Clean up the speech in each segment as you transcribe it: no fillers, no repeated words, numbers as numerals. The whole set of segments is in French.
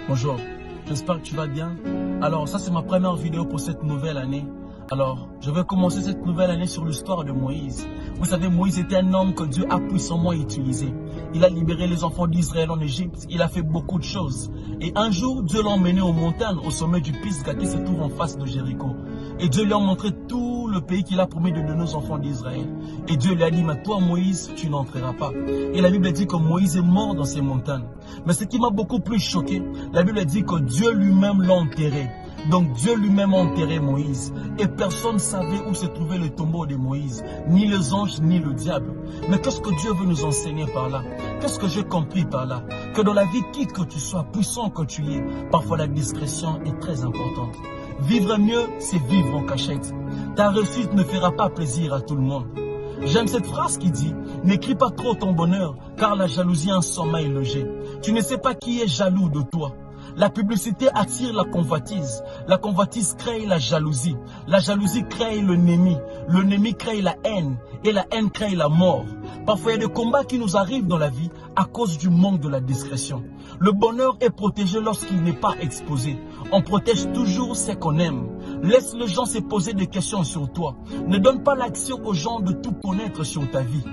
Bonjour, j'espère que tu vas bien. Alors, ça c'est ma première vidéo pour cette nouvelle année. Alors, je vais commencer cette nouvelle année sur l'histoire de Moïse. Vous savez, Moïse était un homme que Dieu a puissamment utilisé. Il a libéré les enfants d'Israël en Égypte. Il a fait beaucoup de choses. Et un jour, Dieu l'a emmené aux montagnes, au sommet du Pisgah qui se trouve en face de Jéricho. Et Dieu lui a montré tout le pays qu'il a promis de donner aux enfants d'Israël. Et Dieu lui a dit, mais toi Moïse, tu n'entreras pas. Et la Bible dit que Moïse est mort dans ces montagnes. Mais ce qui m'a beaucoup plus choqué, la Bible dit que Dieu lui-même l'a enterré. Donc Dieu lui-même a enterré Moïse. Et personne ne savait où se trouvait le tombeau de Moïse. Ni les anges, ni le diable. Mais qu'est-ce que Dieu veut nous enseigner par là? Qu'est-ce que j'ai compris par là? Que dans la vie, qui que tu sois, puissant que tu es, parfois la discrétion est très importante. Vivre mieux, c'est vivre en cachette. Ta réussite ne fera pas plaisir à tout le monde. J'aime cette phrase qui dit, n'écris pas trop ton bonheur, car la jalousie a un sommeil logé. Tu ne sais pas qui est jaloux de toi. La publicité attire la convoitise. La convoitise crée la jalousie. La jalousie crée le némi crée la haine. Et la haine crée la mort. Parfois, il y a des combats qui nous arrivent dans la vie à cause du manque de la discrétion. Le bonheur est protégé lorsqu'il n'est pas exposé. On protège toujours ce qu'on aime. Laisse les gens se poser des questions sur toi. Ne donne pas l'action aux gens de tout connaître sur ta vie.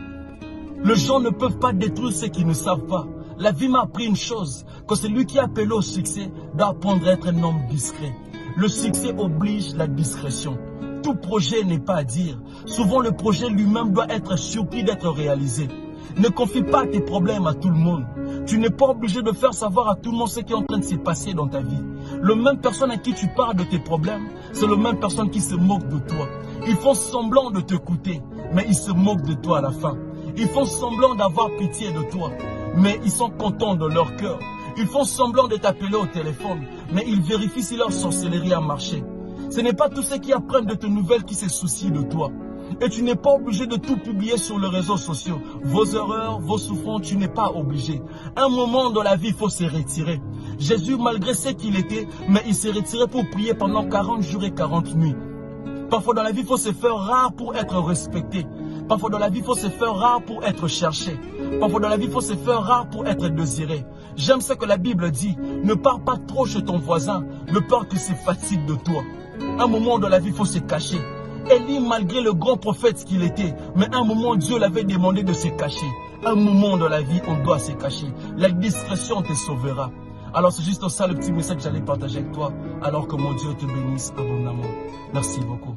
Les gens ne peuvent pas détruire ce qu'ils ne savent pas. La vie m'a appris une chose, que celui qui est appelé au succès doit apprendre à être un homme discret. Le succès oblige la discrétion. Tout projet n'est pas à dire. Souvent le projet lui-même doit être surpris d'être réalisé. Ne confie pas tes problèmes à tout le monde. Tu n'es pas obligé de faire savoir à tout le monde ce qui est en train de se passer dans ta vie. Le même personne à qui tu parles de tes problèmes, c'est le même personne qui se moque de toi. Ils font semblant de t'écouter, mais ils se moquent de toi à la fin. Ils font semblant d'avoir pitié de toi, mais ils sont contents de leur cœur. Ils font semblant de t'appeler au téléphone, mais ils vérifient si leur sorcellerie a marché. Ce n'est pas tous ceux qui apprennent de tes nouvelles qui se soucient de toi. Et tu n'es pas obligé de tout publier sur les réseaux sociaux. Vos erreurs, vos souffrances, tu n'es pas obligé. Un moment dans la vie, il faut se retirer. Jésus, malgré ce qu'il était, mais il s'est retiré pour prier pendant 40 jours et 40 nuits. Parfois dans la vie, il faut se faire rare pour être respecté. Parfois dans la vie, il faut se faire rare pour être cherché. Parfois dans la vie, il faut se faire rare pour être désiré. J'aime ce que la Bible dit. Ne pars pas trop chez ton voisin, de peur qu'il se fatigue de toi. Un moment dans la vie, il faut se cacher. Élie, malgré le grand prophète qu'il était, mais un moment, Dieu l'avait demandé de se cacher. Un moment dans la vie, on doit se cacher. La discrétion te sauvera. Alors c'est juste ça le petit message que j'allais partager avec toi, alors que mon Dieu te bénisse abondamment. Merci beaucoup.